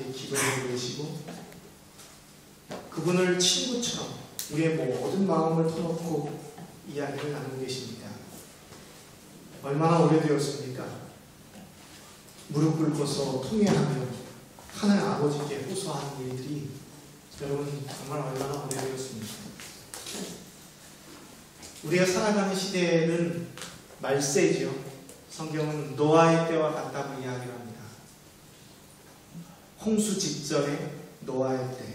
우리의 기도를 계시고 그분을 친구처럼 우리의 모든 마음을 터놓고 이야기를 나누고 계십니다. 얼마나 오래되었습니까? 무릎 꿇고서 통회하며 하늘 아버지께 호소하는 일들이 여러분 정말 얼마나 오래되었습니까? 우리가 살아가는 시대에는 말세죠. 성경은 노아의 때와 같다고 이야기를 합니다. 홍수 직전에 노아의 때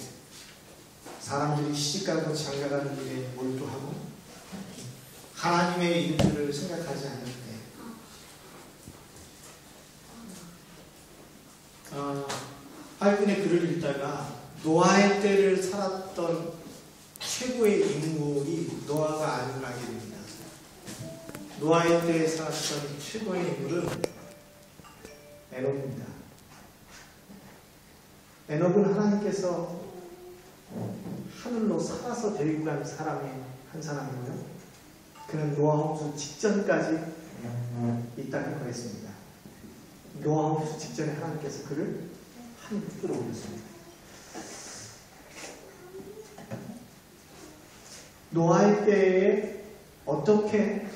사람들이 시집가고 장가가는 일에 몰두하고 하나님의 일들을 생각하지 않을 때 하여튼의 글을 읽다가 노아의 때를 살았던 최고의 인물이 노아가 아니라 하게 됩니다. 노아의 때에 살았던 최고의 인물은 에녹입니다. 에녹은 하나님께서 하늘로 살아서 데리고 간 사람의 한 사람이고요. 그는 노아 홍수 직전까지 이 땅에 거했습니다. 노아 홍수 직전에 하나님께서 그를 하늘로 끌어올렸습니다. 노아의 때에 어떻게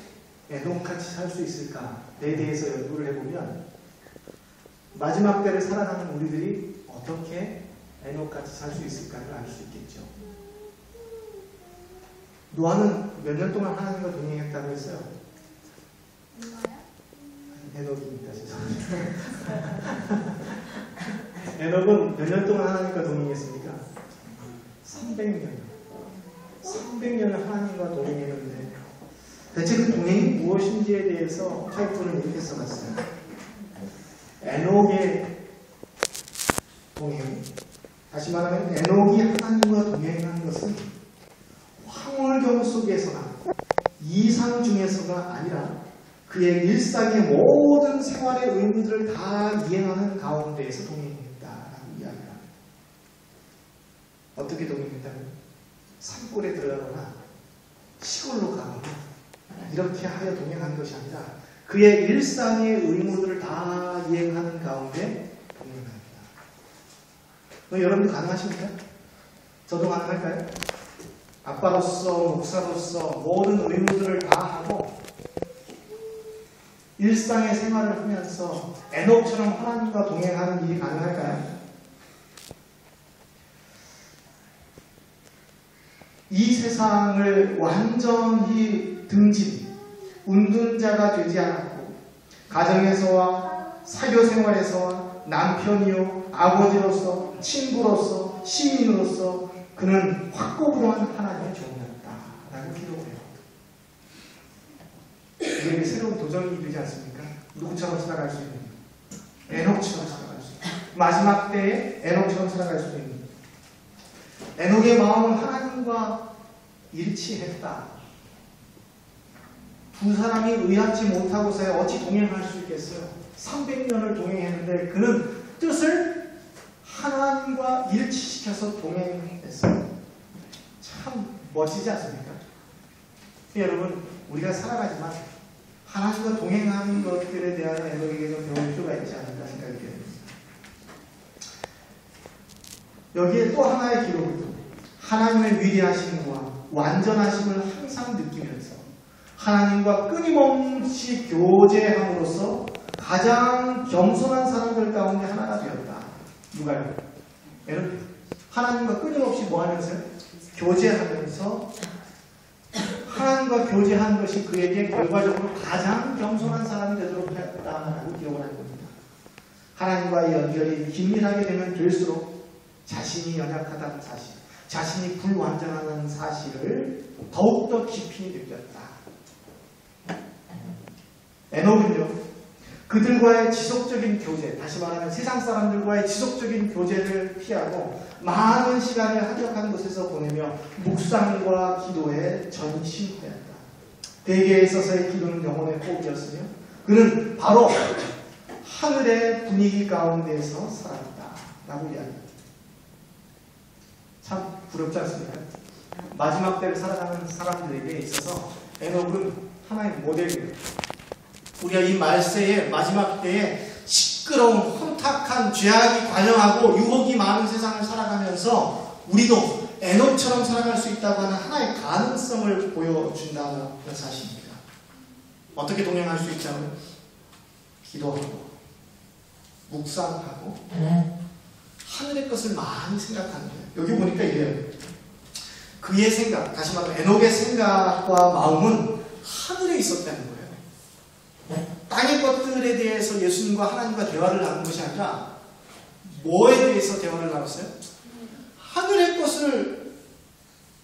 에녹같이 살 수 있을까에 대해서 연구를 해보면 마지막 때를 살아가는 우리들이 어떻게 에녹같이 살 수 있을까를 알 수 있겠죠. 노아는 몇 년 동안 하나님과 동행했다고 했어요. 에녹입니다. 죄송합니다. 에녹은 몇 년 동안 하나님과 동행했습니까? 300년. 300년을 하나님과 동행했는데 대체 그 동행이 무엇인지에 대해서 파이프는 이렇게 써놨어요. 에녹의 동행, 다시 말하면 에녹이 하나님과 동행한 것은 황홀경 속에서나 이상 중에서가 아니라 그의 일상의 모든 생활의 의무들을 다 이행하는 가운데에서 동행했다라고 이야기합니다. 어떻게 동행했다고요? 산골에 들어가거나 시골로 가거나 이렇게 하여 동행한 것이 아니라 그의 일상의 의무들을 다 이행하는 가운데 동행합니다. 여러분도 가능하십니까? 저도 가능할까요? 아빠로서 목사로서 모든 의무들을 다 하고 일상의 생활을 하면서 에녹처럼 하나님과 동행하는 일이 가능할까요? 이 세상을 완전히 등진, 운둔자가 되지 않았고 가정에서와 사교생활에서와 남편이요 아버지로서 친구로서 시민으로서 그는 확고부동한 하나님의 종이었다라고 기록해요. 우리에게 새로운 도전이 되지 않습니까? 누구처럼 살아갈 수 있는 에녹처럼 살아갈 수 있는 마지막 때에 에녹처럼 살아갈 수 있는 에녹의 마음은 하나님과 일치했다. 두 사람이 의하지 못하고서야 어찌 동행할 수 있겠어요? 300년을 동행했는데 그는 뜻을 하나님과 일치시켜서 동행했어요. 참 멋지지 않습니까? 여러분, 우리가 살아가지만 하나님과 동행하는 것들에 대한 에녹에게 좀 배울 필요가 있지 않을까 생각이 됩니다. 여기에 또 하나의 기록은 하나님의 위대하심과 완전하심을 항상 느끼면서 하나님과 끊임없이 교제함으로써 가장 겸손한 사람들 가운데 하나가 되었다. 누가요? 여러분, 하나님과 끊임없이 뭐 하면서요? 교제하면서 하나님과 교제한 것이 그에게 결과적으로 가장 겸손한 사람이 되도록 하였다라고 기록을 한 겁니다. 하나님과의 연결이 긴밀하게 되면 될수록 자신이 연약하다는 사실, 자신이 불완전하다는 사실을 더욱더 깊이 느꼈다. 에녹은요, 그들과의 지속적인 교제, 다시 말하면 세상 사람들과의 지속적인 교제를 피하고 많은 시간을 한적한 곳에서 보내며 묵상과 기도에 전심하였다. 대개에 있어서의 기도는 영혼의 호흡이었으며 그는 바로 하늘의 분위기 가운데서 살았다. 라고 이야기합니다. 참 부럽지 않습니까? 마지막 때를 살아가는 사람들에게 있어서 에녹은 하나의 모델이에요. 우리가 이 말세의 마지막 때에 시끄러운 혼탁한 죄악이 관영하고 유혹이 많은 세상을 살아가면서 우리도 에녹처럼 살아갈 수 있다고 하는 하나의 가능성을 보여준다는 사실입니다. 어떻게 동행할 수 있다고요? 기도하고 묵상하고 하늘의 것을 많이 생각하는 거예요. 여기 보니까 이래요. 그의 생각, 다시 말하면 에녹의 생각과 마음은 하늘에 있었다는 거예요. 땅의 것들에 대해서 예수님과 하나님과 대화를 나눈 것이 아니라 뭐에 대해서 대화를 나눴어요? 하늘의 것을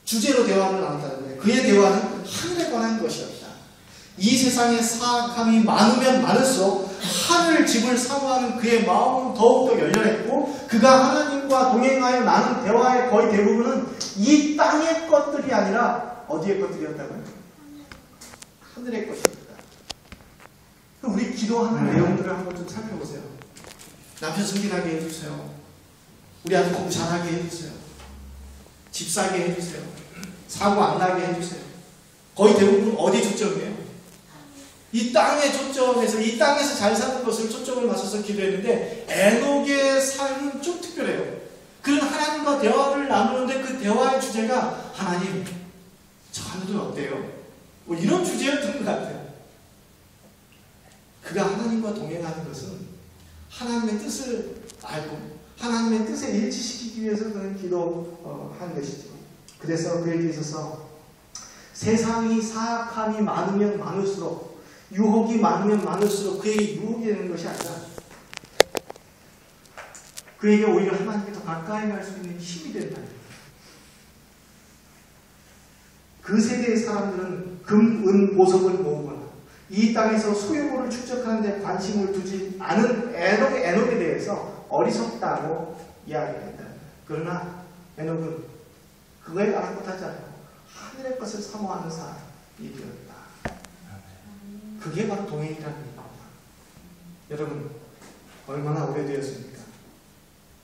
주제로 대화를 나눴다는 거예요. 그의 대화는 하늘에 관한 것이었다. 이 세상의 사악함이 많으면 많을수록 하늘 집을 사모하는 그의 마음은 더욱더 열렬했고, 그가 하나님과 동행하여 나눈 대화의 거의 대부분은 이 땅의 것들이 아니라 어디의 것들이었다고요? 하늘의 것이었다. 우리 기도하는 내용들을 한번 좀 살펴보세요. 남편 승진하게 해주세요. 우리 아들 공부 잘하게 해주세요. 집 사게 해주세요. 사고 안 나게 해주세요. 거의 대부분 어디 초점이에요? 이 땅에 초점에서, 이 땅에서 잘 사는 것을 초점을 맞춰서 기도했는데, 에녹의 삶은 좀 특별해요. 그는 하나님과 대화를 나누는데 그 대화의 주제가 하나님, 저 하늘은 어때요? 뭐 이런 주제였던 것 같아요. 그가 하나님과 동행하는 것은 하나님의 뜻을 알고 하나님의 뜻에 일치시키기 위해서 그는 기도한 것이죠. 그래서 그에게 있어서 세상이 사악함이 많으면 많을수록, 유혹이 많으면 많을수록 그에게 유혹이 되는 것이 아니라 그에게 오히려 하나님께 더 가까이 갈 수 있는 힘이 된다. 그 세대의 사람들은 금, 은, 보석을 모으거나 이 땅에서 소유물을 축적하는 데 관심을 두지 않은 에녹에 대해서 어리석다고 이야기했다. 그러나 에녹은 그거에 아랑곳하지 않고 하늘의 것을 사모하는 사람이 되었다. 그게 바로 동행이라는 겁니다. 여러분, 얼마나 오래되었습니까?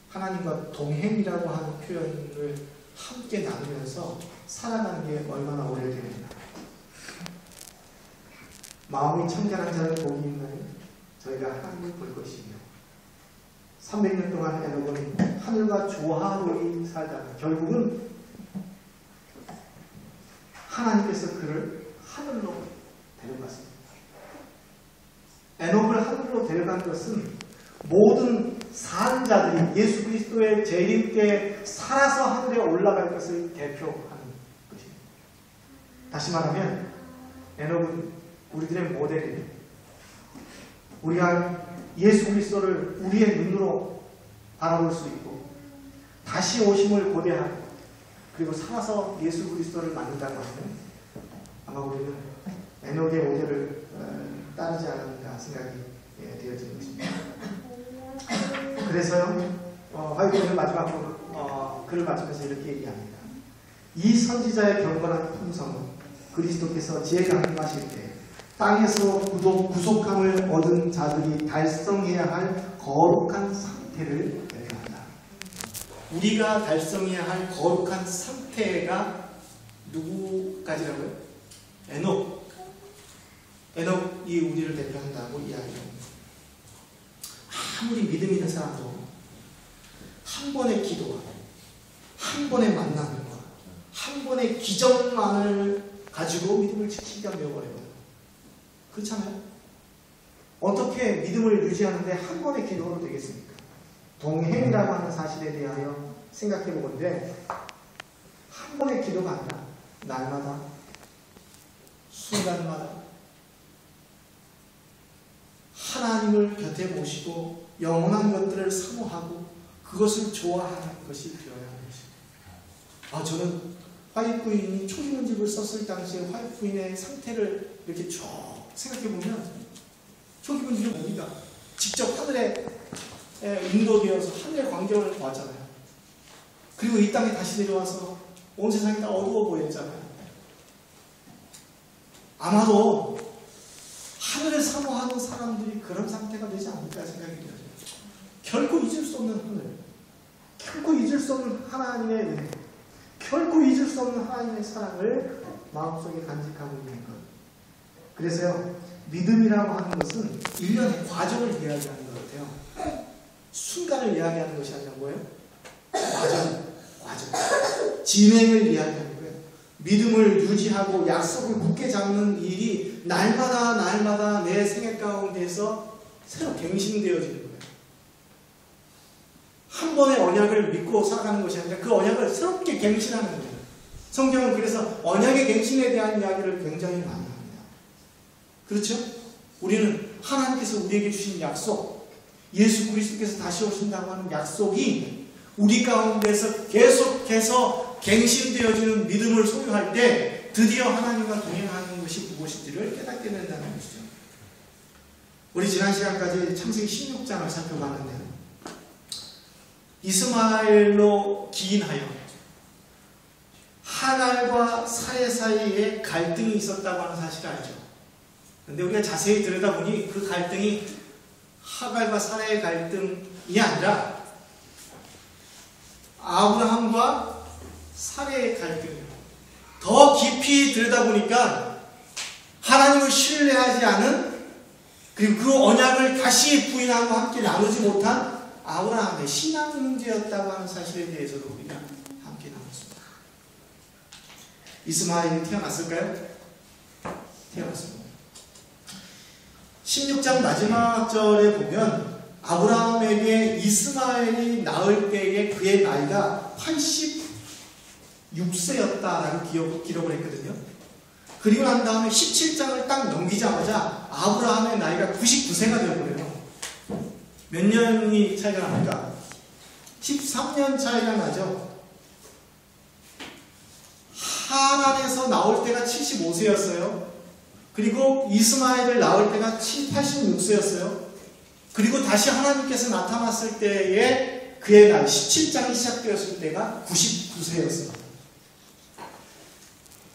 하나님과 동행이라고 하는 표현을 함께 나누면서 살아가는 게 얼마나 오래됩니까? 마음이 청결한 자를 복이 있나요? 저희가 하나님을 볼 것이며, 300년 동안 에녹은 하늘과 조화로이 살다가 결국은 하나님께서 그를 하늘로 데려갔습니다. 에녹을 하늘로 데려간 것은 모든 산 자들이 예수 그리스도의 재림께 살아서 하늘에 올라갈 것을 대표하는 것입니다. 다시 말하면 에녹은 우리들의 모델입니다. 우리가 예수 그리스도를 우리의 눈으로 바라볼 수 있고 다시 오심을 고대하고 그리고 살아서 예수 그리스도를 만든다고 하면 아마 우리는 에녹의 모델을 따르지 않았는가 생각이 되어지는 것입니다. 그래서요, 화요일의 마지막 글을 마치면서 이렇게 얘기합니다. 이 선지자의 경건한 품성은 그리스도께서 지혜가 함하실 때 땅에서 구속함을 얻은 자들이 달성해야 할 거룩한 상태를 대표한다. 우리가 달성해야 할 거룩한 상태가 누구까지라고요? 에녹이 우리를 대표한다고 이야기합니다. 아무리 믿음 있는 사람도 한 번의 기도와 한 번의 만남과 한 번의 기적만을 가지고 믿음을 지키기가 매우 어려워요. 그렇잖아요? 어떻게 믿음을 유지하는데 한 번의 기도로 되겠습니까? 동행이라고 하는 사실에 대하여 생각해 보건데 한 번의 기도가 아니라 날마다 순간마다 하나님을 곁에 모시고 영원한 것들을 사모하고 그것을 좋아하는 것이 되어야 하는 것입니다. 저는 화이트 부인이 초기문집을 썼을 당시에 화이트 부인의 상태를 이렇게 쭉 생각해보면 초기문집이 뭡니까? 직접 하늘에 인도되어서 하늘의 광경을 보았잖아요. 그리고 이 땅에 다시 내려와서 온 세상이 다 어두워 보였잖아요. 아마도 하늘을 사모하는 사람들이 그런 상태가 되지 않을까 생각이 들어요. 결코 잊을 수 없는 하늘, 결코 잊을 수 없는 하나님의 은혜, 결코 잊을 수 없는 하나님의 사랑을 마음속에 간직하고 있는 것. 그래서요, 믿음이라고 하는 것은 일련의 과정을 이야기하는 것 같아요. 순간을 이야기하는 것이 아니라 뭐예요? 과정. 진행을 이야기하는 거예요. 믿음을 유지하고 약속을 굳게 잡는 일이 날마다 내 생애 가운데서 새로 갱신되어지는 거예요. 한 번의 언약을 믿고 살아가는 것이 아니라 그 언약을 새롭게 갱신하는 거예요. 성경은 그래서 언약의 갱신에 대한 이야기를 굉장히 많이 합니다. 그렇죠? 우리는 하나님께서 우리에게 주신 약속, 예수 그리스도께서 다시 오신다고 하는 약속이 우리 가운데서 계속해서 갱신되어지는 믿음을 소유할 때 드디어 하나님과 동행하는 것이 무엇인지를 깨닫게 된다는 것이죠. 우리 지난 시간까지 창세기 16장을 살펴봤는데요. 이스마엘로 기인하여 하갈과 사레 사이에 갈등이 있었다고 하는 사실을 알죠. 그런데 우리가 자세히 들여다보니 그 갈등이 하갈과 사레의 갈등이 아니라 아브라함과 사레의 갈등이에요. 더 깊이 들여다보니까 하나님을 신뢰하지 않은, 그리고 그 언약을 다시 부인하고 함께 나누지 못한 아브라함의 신앙 문제였다고 하는 사실에 대해서도 우리가 함께 나눴습니다. 이스마엘이 태어났을까요? 태어났습니다. 16장 마지막 절에 보면 아브라함에게 이스마엘이 낳을 때에 그의 나이가 86세였다라고 기록을 했거든요. 그리고 난 다음에 17장을 딱 넘기자마자 아브라함의 나이가 99세가 되어버려요. 몇 년이 차이가 납니까? 13년 차이가 나죠. 하란에서 나올 때가 75세였어요. 그리고 이스마엘을 낳을 때가 86세였어요. 그리고 다시 하나님께서 나타났을 때에 그의 나이 17장이 시작되었을 때가 99세였어요.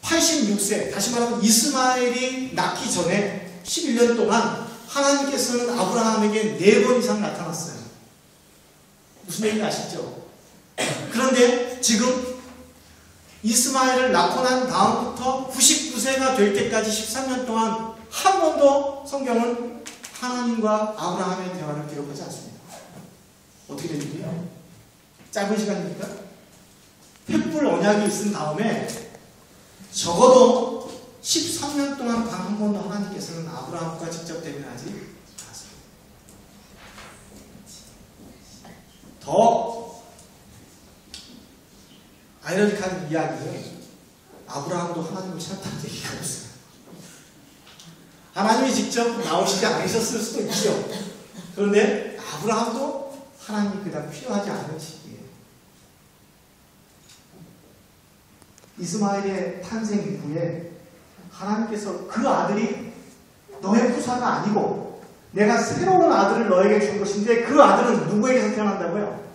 86세, 다시 말하면 이스마엘이 낳기 전에 11년 동안 하나님께서는 아브라함에게 4번 이상 나타났어요. 무슨 얘기인지 아시죠? 그런데 지금 이스마엘을 낳고 난 다음부터 99세가 될 때까지 13년 동안 한 번도 성경은 하나님과 아브라함의 대화를 기록하지 않습니다. 어떻게 된 일이에요? 짧은 시간입니까? 횃불 언약이 있은 다음에 적어도 13년 동안 단 한 번도 하나님께서는 아브라함과 직접 대면하지 않았습니다. 더 아이러니한 이야기는 아브라함도 하나님을 찾았다는 얘기가 없어요. 하나님이 직접 나오시지 않으셨을 수도 있죠. 그런데 아브라함도 하나님이 그다음 필요하지 않은 시기예요. 이스마엘의 탄생 이후에 하나님께서 그 아들이 너의 후사가 아니고 내가 새로운 아들을 너에게 준 것인데 그 아들은 누구에게서 태어난다고요?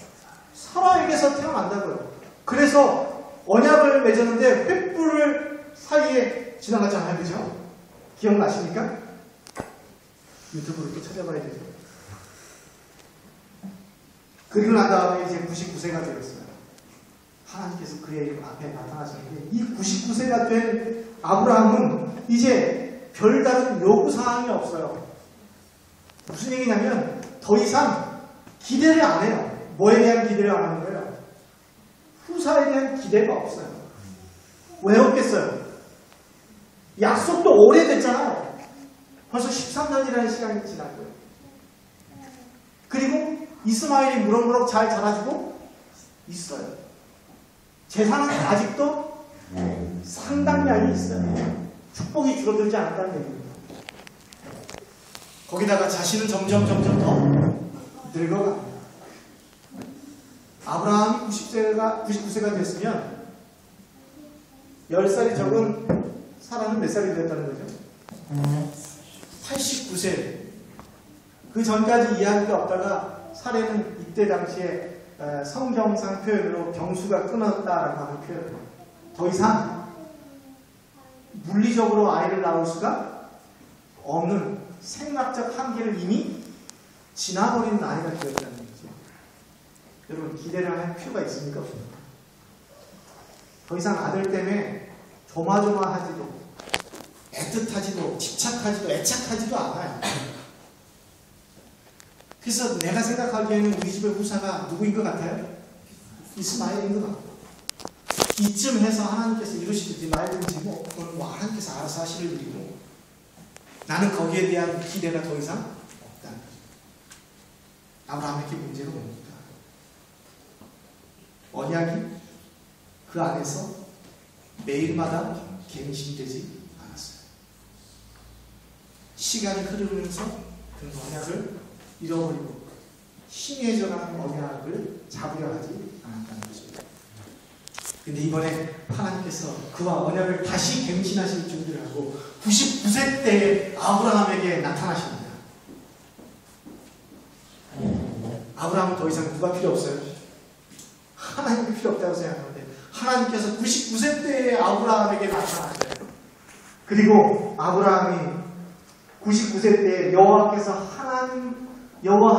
사라에게서 태어난다고요. 그래서 언약을 맺었는데 횃불을 사이에 지나갔잖아요. 그죠? 기억나십니까? 유튜브를 또 찾아봐야 되죠. 그리고 난 다음에 이제 99세가 되었어요. 하나님께서 그의 앞에 나타나셨는데 이 99세가 된 아브라함은 이제 별다른 요구사항이 없어요. 무슨 얘기냐면 더 이상 기대를 안 해요. 뭐에 대한 기대를 안 하는 거예요? 후사에 대한 기대가 없어요. 왜 없겠어요? 약속도 오래됐잖아요. 벌써 13년이라는 시간이 지났고요. 그리고 이스마엘이 무럭무럭 잘 자라주고 있어요. 재산은 아직도 상당량이 있어요. 축복이 줄어들지 않았다는 얘기입니다. 거기다가 자신은 점점 더 늙어갑니다. 아브라함이 99세가 됐으면 10살이 적은 사라는 몇 살이 되었다는 거죠? 89세. 그 전까지 이야기가 없다가 사례는 이때 당시에 성경상 표현으로 경수가 끊었다라고 하는 표현. 더 이상 물리적으로 아이를 낳을 수가 없는 생각적 한계를 이미 지나버린 나이가 되었다는 거죠. 여러분 기대를 할 필요가 있습니까? 없습니까? 더 이상 아들 때문에 조마조마하지도 애틋하지도 집착하지도 애착하지도 않아요. 그래서 내가 생각하기에는 우리 집의 후사가 누구인 것 같아요? 이스마엘인 것 같고, 이쯤 해서 하나님께서 이루시든지 말든지 그건 하나님께서 알아서 하실 일이고, 나는 거기에 대한 기대가 더 이상 없다는 거죠. 아브라함에게 문제가 뭡니까? 언약이 그 안에서 매일마다 갱신되지 않았어요. 시간이 흐르면서 그 언약을 잃어버리고 희미해져가는 언약을 잡으려 하지 않았다는 거죠. 근데 이번에 하나님께서 그와 언약을 다시 갱신하실 준비를 하고 99세 때에 아브라함에게 나타나십니다. 아브라함은 더 이상 누가 필요 없어요? 하나님이 필요 없다고 생각하는데 하나님께서 99세 때에 아브라함에게 나타나세요. 그리고 아브라함이 99세 때에 여호와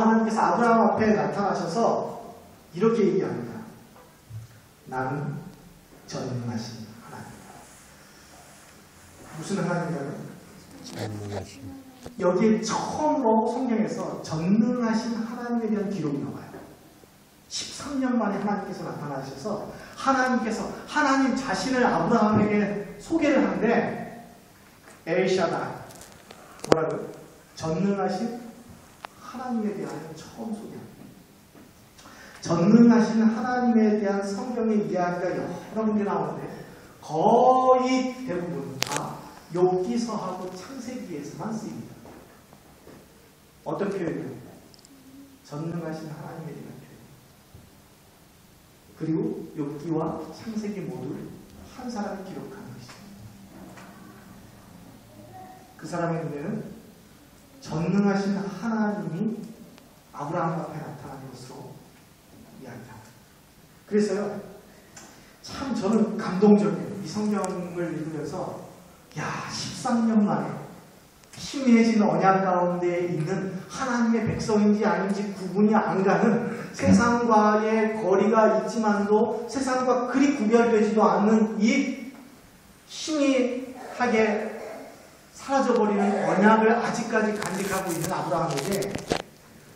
하나님께서 아브라함 앞에 나타나셔서 이렇게 얘기합니다. 나는 전능하신 하나님이다. 무슨 하나님이라고요? 전능하신. 여기에 처음으로 성경에서 전능하신 하나님에 대한 기록이 나와요. 13년 만에 하나님께서 나타나셔서 하나님 자신을 아브라함에게 소개를 하는데 엘샤다이 뭐라고요? 전능하신 하나님에 대한 처음 소개합니다. 전능하신 하나님에 대한 성경의 이야기가 여러 군데 나오는데 거의 대부분 다 욥기서하고 창세기에서만 쓰입니다. 어떤 표현이요? 전능하신 하나님에 대한 표현. 그리고 욥기와 창세기 모두를 한 사람이 기록한 것이죠. 그 사람의 눈에는 전능하신 하나님이 아브라함 앞에 나타나는 것으로 이야기합니다. 그래서요, 참 저는 감동적이에요. 이 성경을 읽으면서 13년 만에 희미해진 언약 가운데 있는 하나님의 백성인지 아닌지 구분이 안 가는 세상과의 거리가 있지만도 세상과 그리 구별되지도 않는 이 희미하게 사라져버리는 언약을 아직까지 간직하고 있는 아브라함에게,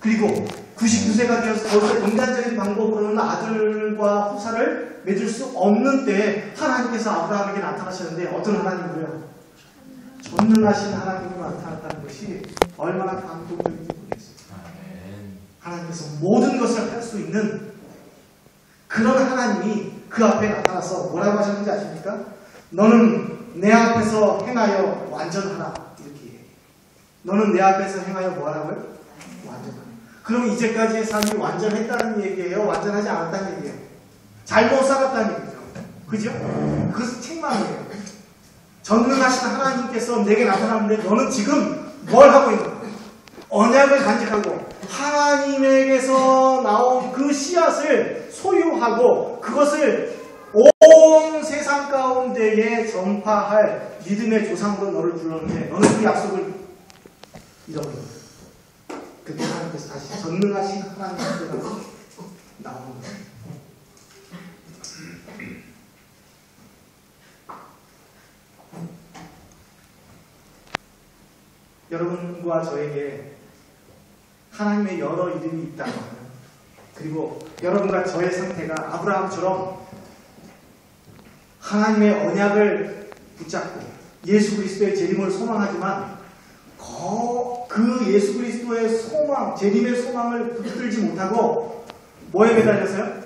그리고 99세가 되어서 더 이상 인간적인 방법으로는 아들과 후사를 맺을 수 없는 때에 하나님께서 아브라함에게 나타나셨는데 어떤 하나님으로요? 전능하신 하나님으로 나타났다는 것이 얼마나 감동적인지 모르겠어요. 하나님께서 모든 것을 할 수 있는 그런 하나님이 그 앞에 나타나서 뭐라고 하셨는지 아십니까? 너는 내 앞에서 행하여 완전하라. 이렇게 얘기해요. 너는 내 앞에서 행하여 뭐하라고요? 완전하라. 그럼 이제까지의 삶이 완전했다는 얘기예요? 완전하지 않았다는 얘기예요? 잘못 살았다는 얘기죠. 그죠? 그것은 책망이에요. 전능하신 하나님께서 내게 나타났는데 너는 지금 뭘 하고 있는 거야? 언약을 간직하고 하나님에게서 나온 그 씨앗을 소유하고 그것을 온 세상 가운데에 전파할 믿음의 조상으로 너를 불렀는데 너는 그 약속을 잃어버린 거야. 그때 하나님께서 다시 전능하신 하나님께서 나오는 거예요. 여러분과 저에게 하나님의 여러 이름이 있다고 하면, 그리고 여러분과 저의 상태가 아브라함처럼 하나님의 언약을 붙잡고 예수 그리스도의 재림을 소망하지만 그 예수 그리스도의 소망, 재림의 소망을 붙들지 못하고 뭐에 매달려서요?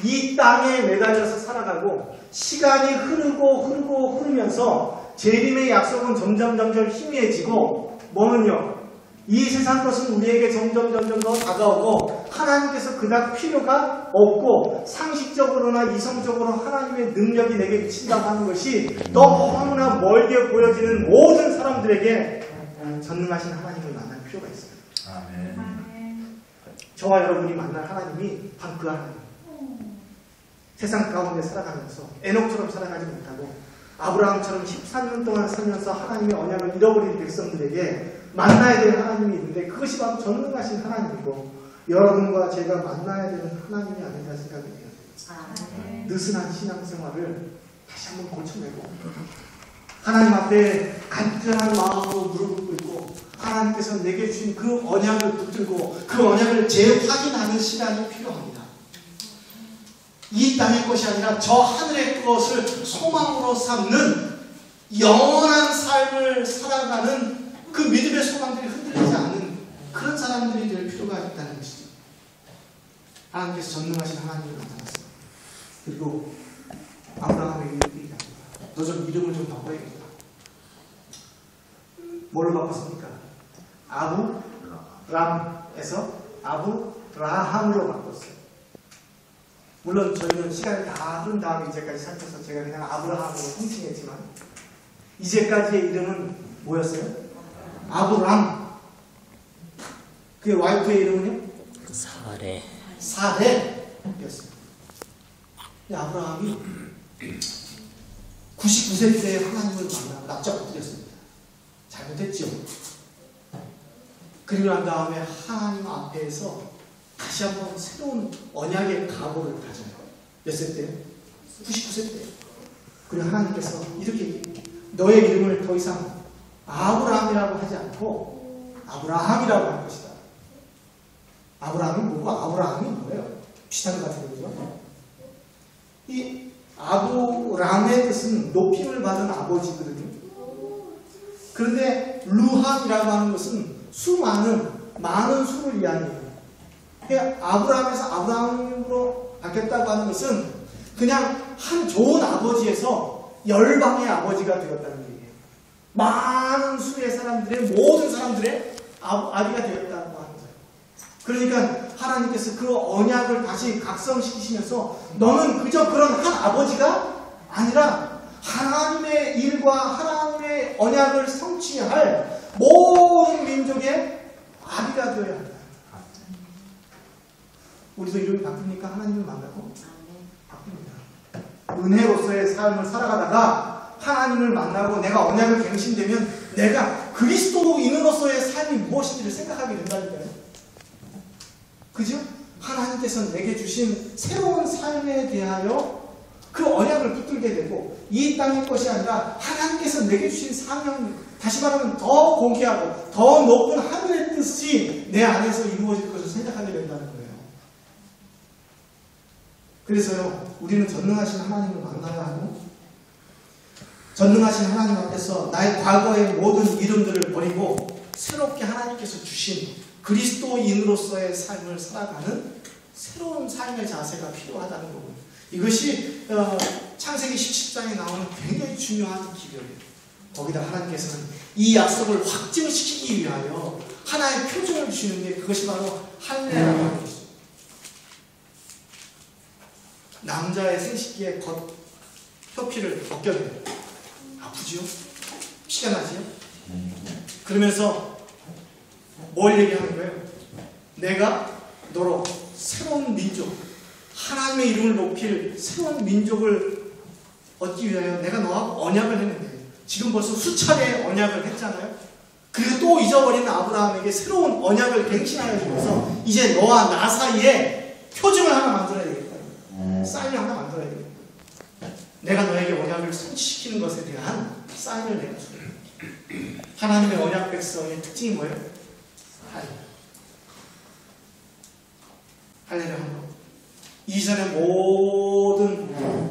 이 땅에 매달려서 살아가고 시간이 흐르면서 재림의 약속은 점점 희미해지고 뭐는요? 이 세상 것은 우리에게 점점 더 다가오고 하나님께서 그닥 필요가 없고 상식적으로나 이성적으로 하나님의 능력이 내게 미친다고 하는 것이 너무나 멀게 보여지는 모든 사람들에게 전능하신 하나님을 만날 필요가 있어요. 아멘. 저와 여러분이 만날 하나님이 바로 그 하나님. 세상 가운데 살아가면서 에녹처럼 살아가지 못하고 아브라함처럼 14년 동안 살면서 하나님의 언약을 잃어버린 백성들에게 만나야 될 하나님이 있는데 그것이 바로 전능하신 하나님이고 여러분과 제가 만나야 되는 하나님이 아닌가 생각이 돼요. 느슨한 신앙생활을 다시 한번 고쳐내고 하나님 앞에 간절한 마음으로 무릎을 꿇고 하나님께서 내게 주신 그 언약을 붙들고 그 언약을 재확인하는 시간이 필요합니다. 이 땅의 것이 아니라 저 하늘의 것을 소망으로 삼는 영원한 삶을 살아가는 그 믿음의 소망들이 흔들리지 않는 그런 사람들이 될 필요가 있다는 것이죠. 하나님께서 전능하신 하나님을 나타났어요. 그리고 아브라함에게 이렇게 얘기합니다. 너 좀 이름을 좀 바꿔야겠다. 뭘로 바꿨습니까? 아브람에서 아브라함으로 바꿨어요. 물론 저희는 시간이 다 흐른 다음에 이제까지 살펴서 제가 그냥 아브라함으로 통칭했지만 이제까지의 이름은 뭐였어요? 아브람. 그의 와이프의 이름은요? 사레였어요. 근데 아브라함이 99세 때에 하나님을 만나고 납작엎드렸습니다. 잘못했죠. 그리고 난 다음에 하나님 앞에서 다시 한번 새로운 언약의 각오를 가져요. 몇 세 때요? 99세 때. 그리고 하나님께서 이렇게 얘기해요. 너의 이름을 더 이상 아브라함이라고 하지 않고 아브라함이라고 할 것이다. 아브라함이 뭐고 아브라함이 뭐예요? 비슷한 것 같은 거죠. 이 아브람의 뜻은 높임을 받은 아버지거든요. 그런데 루함이라고 하는 것은 많은 수를 이야기해요. 아브람에서 아브라함으로 바뀌었다고 하는 것은 그냥 한 좋은 아버지에서 열방의 아버지가 되었다는 얘기예요. 많은 수의 사람들의 모든 사람들의 아비가 되었다고 하는 거예요. 그러니까 하나님께서 그 언약을 다시 각성시키시면서 너는 그저 그런 한 아버지가 아니라 하나님의 일과 하나님의 언약을 성취할 모든 민족의 아비가 되어야 한다. 우리도 이름이 바뀝니까? 하나님을 만나고 바뀝니다. 은혜로서의 삶을 살아가다가 하나님을 만나고 내가 언약을 갱신되면 내가 그리스도인으로서의 삶이 무엇인지를 생각하게 된다니까요. 그죠? 하나님께서 내게 주신 새로운 삶에 대하여 그 언약을 붙들게 되고 이 땅의 것이 아니라 하나님께서 내게 주신 사명, 다시 말하면 더 고귀하고 더 높은 하늘의 뜻이 내 안에서 이루어질 것을 생각하게 된다는 거예요. 그래서요, 우리는 전능하신 하나님을 만나야 하고 전능하신 하나님 앞에서 나의 과거의 모든 이름들을 버리고 새롭게 하나님께서 주신 그리스도인으로서의 삶을 살아가는 새로운 삶의 자세가 필요하다는 거고, 이것이 창세기 17장에 나오는 굉장히 중요한 기별이에요. 거기다 하나님께서는 이 약속을 확증시키기 위하여 하나의 표징을 주시는데 그것이 바로 할례라고 하는 것이죠. 남자의 생식기에 혀피를 벗겨내요. 아프지요? 피가 나지요? 그러면서 뭘 얘기하는 거예요? 내가 너로 새로운 민족, 하나님의 이름을 높일 새로운 민족을 얻기 위하여 내가 너하고 언약을 했는데, 지금 벌써 수차례 언약을 했잖아요. 그리고 또 잊어버린 아브라함에게 새로운 언약을 갱신하여 주면서 이제 너와 나 사이에 표징을 하나 만들어야 되겠다. 사인을 하나 만들어야 되겠다. 내가 너에게 언약을 성취시키는 것에 대한 사인을 내가 주겠다. 하나님의 언약 백성의 특징이 뭐예요? 할례를 하는 것. 이전의 모든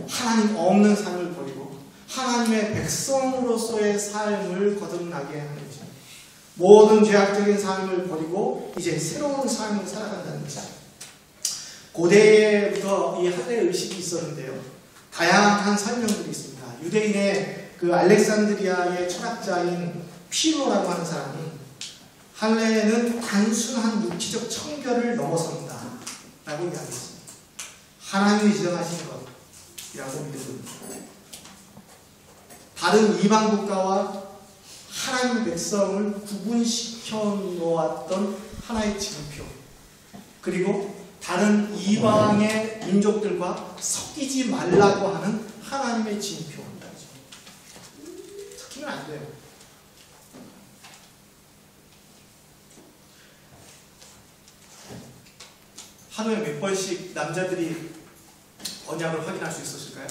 하나님 없는 삶을 버리고 하나님의 백성으로서의 삶을 거듭나게 하는 것입니다. 모든 죄악적인 삶을 버리고 이제 새로운 삶을 살아간다는 것입니다. 고대부터 이 할례 의식이 있었는데요, 다양한 설명들이 있습니다. 유대인의 그 알렉산드리아의 철학자인 피로라고 하는 사람이 할례는 단순한 육체적 청결을 넘어선다 라고 이야기했습니다. 하나님이 지정하신 것이라고 믿습니다. 다른 이방 국가와 하나님의 백성을 구분시켜 놓았던 하나의 징표, 그리고 다른 이방의 민족들과 섞이지 말라고 하는 하나님의 징표. 섞이면 안 돼요. 하루에 몇 번씩 남자들이 언약을 확인할 수 있었을까요?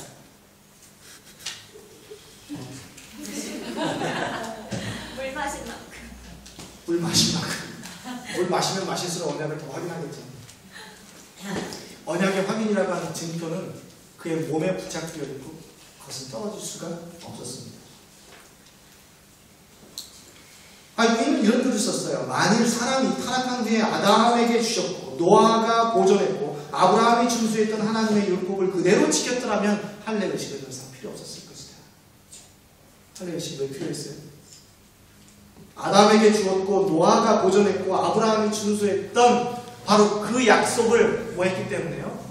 물 마신 만큼. 물 마신 만큼. 물 마시면 마실수록 언약을 더 확인하겠죠. 언약의 확인이라고 하는 증표는 그의 몸에 부착되어 있고 그것은 떨어질 수가 없었습니다. 이는 이런 글을 썼어요. 만일 사람이 타락한 후에 아담에게 주셨고 노아가 보존했고 아브라함이 준수했던 하나님의 율법을 그대로 지켰더라면 할례 의식은 더 이상 필요 없었을 것이다. 할례 의식이 왜 필요했어요? 아담에게 주었고 노아가 보존했고 아브라함이 준수했던 바로 그 약속을 뭐 했기 때문에요?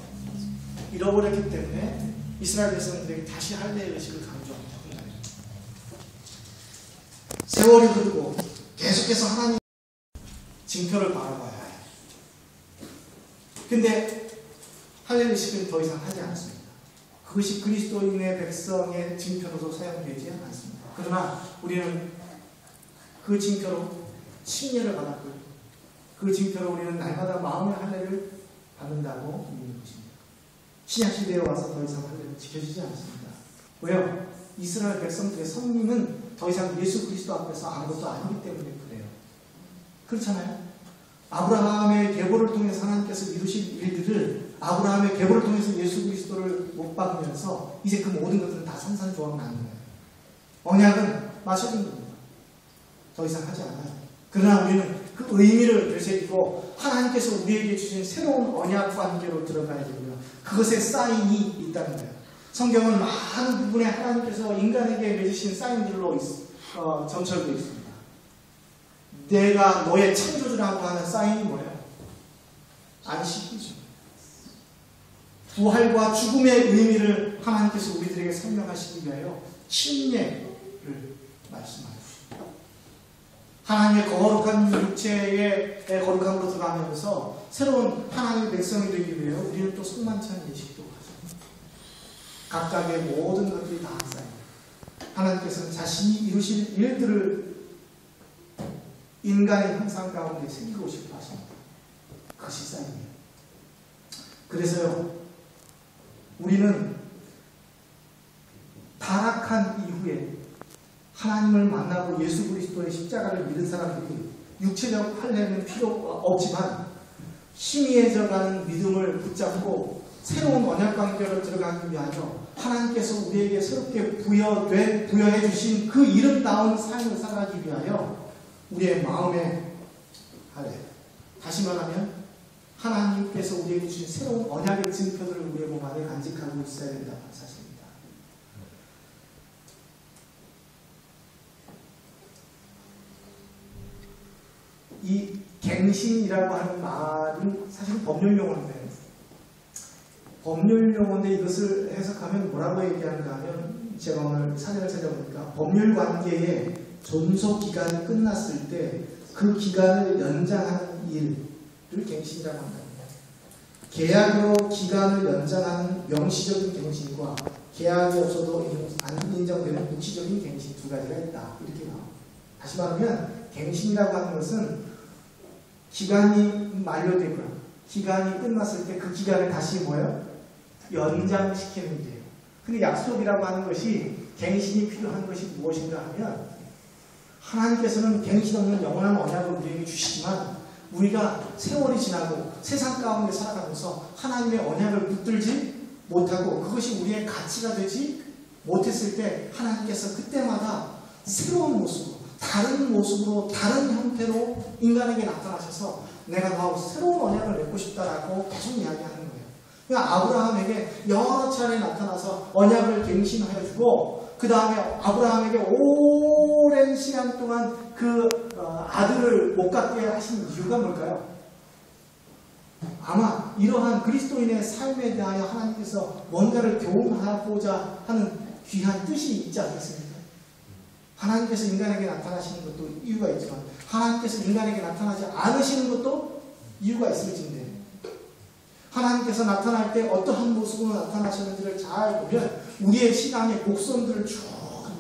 잃어버렸기 때문에 이스라엘 백성들에게 다시 할례 의식을 강조합니다. 세월이 흐르고 계속해서 하나님 징표를 바라봐야 해요. 근데 할례 의식은 더 이상 하지 않습니다. 그것이 그리스도인의 백성의 징표로도 사용되지 않습니다. 그러나 우리는 그 징표로 침례를 받았고요. 그 징표로 우리는 날마다 마음의 할례를 받는다고 믿는 것입니다. 신약시대에 와서 더 이상 할례는 지켜지지 않습니다. 왜요? 이스라엘 백성들의 성민은 더 이상 예수 그리스도 앞에서 아무것도 아니기 때문에 그래요. 그렇잖아요. 아브라함의 계보를 통해서 하나님께서 이루신 일들을 아브라함의 계보를 통해서 예수 그리스도를 못 받으면서 이제 그 모든 것들은 다 산산조각 나는 거예요. 언약은 마쳐진 겁니다. 더 이상 하지 않아요. 그러나 우리는 그 의미를 되새기고 하나님께서 우리에게 주신 새로운 언약 관계로 들어가야 되고요. 그것에 사인이 있다는 거예요. 성경은 많은 부분에 하나님께서 인간에게 맺으신 사인들로 점철되어 있습니다. 내가 너의 창조주라고 하는 사인이 뭐예요? 안식이죠. 부활과 죽음의 의미를 하나님께서 우리들에게 설명하시기 위하여 침례를 말씀하십니다. 하나님의 거룩한 육체의 거룩함으로 들어가면서 새로운 하나님의 백성이 되기 위해 우리는 또 성만찬 예식도 하죠. 각각의 모든 것들이 다 쌓여요. 하나님께서는 자신이 이루실 일들을 인간의 형상 가운데 새기고 싶어 하십니다. 그것이 쌓입니다. 그래서요, 우리는 타락한 이후에 하나님을 만나고 예수 그리스도의 십자가를 믿은 사람들이 육체적 할례는 필요 없지만 희미해져가는 믿음을 붙잡고 새로운 언약 관계로 들어가기 위하여 하나님께서 우리에게 새롭게 부여해 주신 그 이름다운 삶을 살아가기 위하여 우리의 마음에 할례, 다시 말하면 하나님께서 우리에게 주신 새로운 언약의 증표들을 우리의 몸 안에 간직하고 있어야 된다는 사실입니다. 이 갱신이라고 하는 말은 사실 법률 용어인데, 이것을 해석하면 뭐라고 얘기하는가 하면, 제가 오늘 사전을 찾아보니까 법률 관계의 존속 기간이 끝났을 때 그 기간을 연장하는 일을 갱신이라고 한다. 계약으로 기간을 연장하는 명시적인 갱신과 계약이 없어도 안 인정되는 묵시적인 갱신 두 가지가 있다. 이렇게 나옵니다. 다시 말하면 갱신이라고 하는 것은 기간이 만료되고요. 기간이 끝났을 때 그 기간을 다시 뭐예요? 연장시키는 문제예요. 근데 약속이라고 하는 것이 갱신이 필요한 것이 무엇인가 하면 하나님께서는 갱신 없는 영원한 언약을 우리에게 주시지만 우리가 세월이 지나고 세상 가운데 살아가면서 하나님의 언약을 붙들지 못하고 그것이 우리의 가치가 되지 못했을 때 하나님께서 그때마다 새로운 모습으로 다른 모습으로 다른 형태로 인간에게 나타나셔서 내가 너하고 새로운 언약을 맺고 싶다라고 계속 이야기하는 거예요. 그러니까 아브라함에게 여러 차례 나타나서 언약을 갱신하여 주고 그 다음에 아브라함에게 오랜 시간 동안 그 아들을 못 갖게 하신 이유가 뭘까요? 아마 이러한 그리스도인의 삶에 대하여 하나님께서 뭔가를 교훈하고자 하는 귀한 뜻이 있지 않겠습니까? 하나님께서 인간에게 나타나시는 것도 이유가 있지만 하나님께서 인간에게 나타나지 않으시는 것도 이유가 있을진데 하나님께서 나타날 때 어떠한 모습으로 나타나시는지를 잘 보면 우리의 신앙의 곡선들을 쭉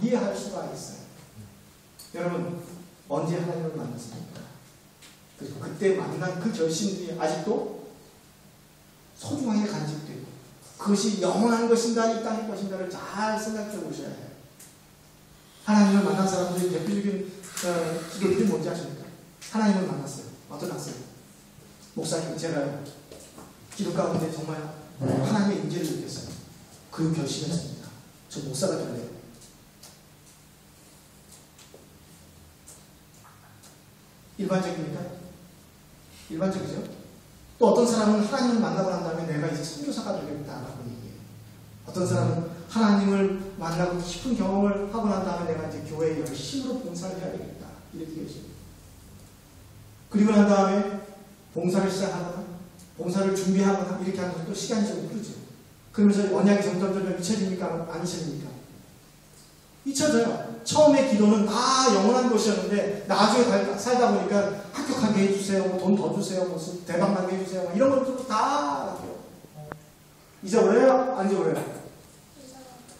이해할 수가 있어요. 여러분 언제 하나님을 만났습니까? 그리고 그때 만난 그 결심들이 아직도 소중하게 간직되고 그것이 영원한 것인가 이 땅의 것인가를 잘 생각해 보셔야 해요. 하나님을 만난 사람들의 대표적인 기도들이 뭔지 아십니까? 하나님을 만났어요. 어떠셨어요? 목사님, 제가요, 기도 가운데 정말 하나님의 임재를 느꼈어요. 그리고 결심했습니다. 저 목사가 될래요. 일반적입니까? 일반적이죠? 또 어떤 사람은 하나님을 만나고 난 다음에 내가 이제 선교사가 되겠다라고 얘기해요. 어떤 사람은 하나님을 만나고 깊은 경험을 하고 난 다음에 내가 이제 교회에 열심으로 봉사를 해야 되겠다. 이렇게 얘기해요. 그리고 난 다음에 봉사를 시작하거나 봉사를 준비하거나 이렇게 하면서 또 시간이 좀 흐르죠. 그러면서 언약이 점점 잊혀집니까? 안 잊혀집니까? 잊혀져요. 처음에 기도는 다 영원한 것이었는데 나중에 살다 보니까 합격하게 해주세요, 돈 더 주세요, 무슨 대박나게 해주세요, 이런 것들도 다 잊어버려요? 안 잊어버려요?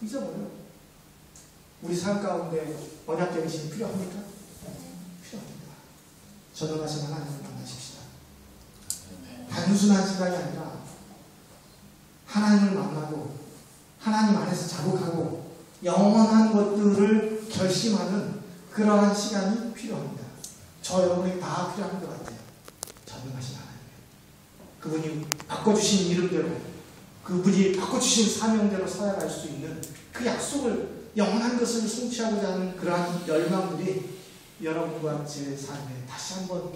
잊어버려요. 우리 삶 가운데 언약적인 신이 필요합니까? 필요합니다. 전능하신 하나님을 만나십시다. 단순한 시간이 아니라 하나님을 만나고 하나님 안에서 자국하고 영원한 것들을 결심하는 그러한 시간이 필요합니다. 저 여러분에게 다 필요한 것 같아요. 전능하신 하나님, 그분이 바꿔주신 이름대로, 그분이 바꿔주신 사명대로 살아갈 수 있는 그 약속을, 영원한 것을 성취하고자 하는 그러한 열망들이 여러분과 제 삶에 다시 한번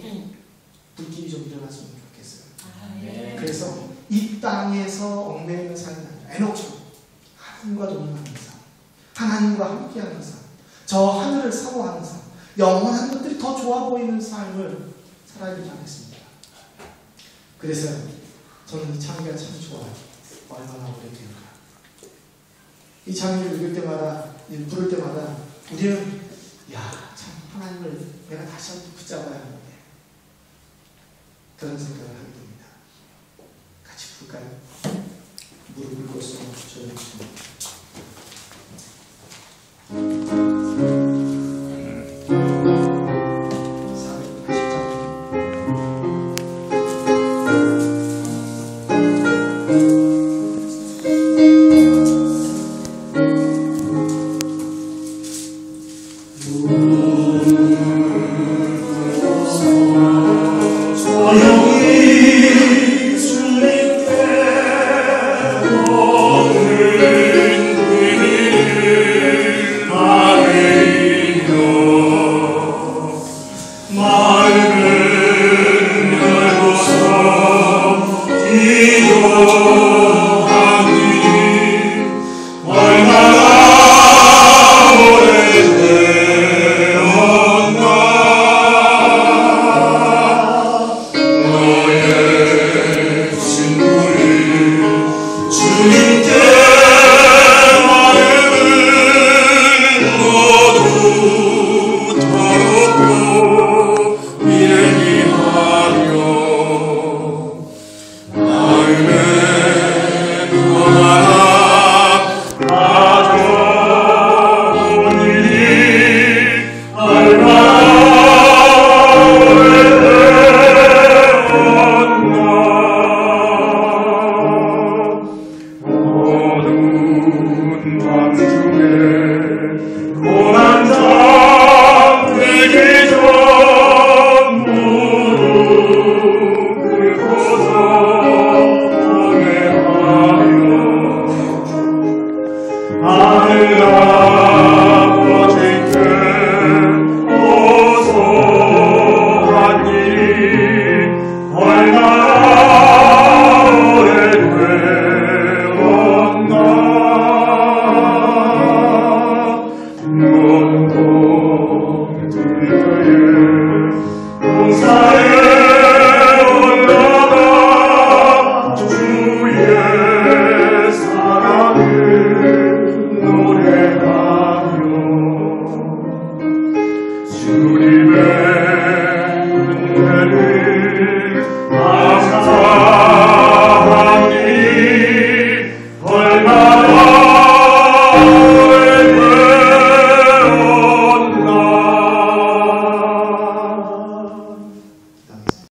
불길이 좀 일어났으면 좋겠어요. 그래서 이 땅에서 얽매이는 삶이 아니라 에녹처럼 하나님과 동행하는 삶, 하나님과 함께하는 삶, 저 하늘을 사모하는 삶, 영원한 것들이 더 좋아 보이는 삶을 살아야지 않겠습니다. 그래서 저는 이 창의가 참 좋아요. 얼마나 오래되는가. 이 창의를 읽을 때마다, 부를 때마다 우리는 참 하나님을 내가 다시 한번 붙잡아야 하는데 그런 생각을 하게 됩니다. 같이 부를까요? 무릎을 꿇어서 조용히 줍니다. 마음을 열고서 기도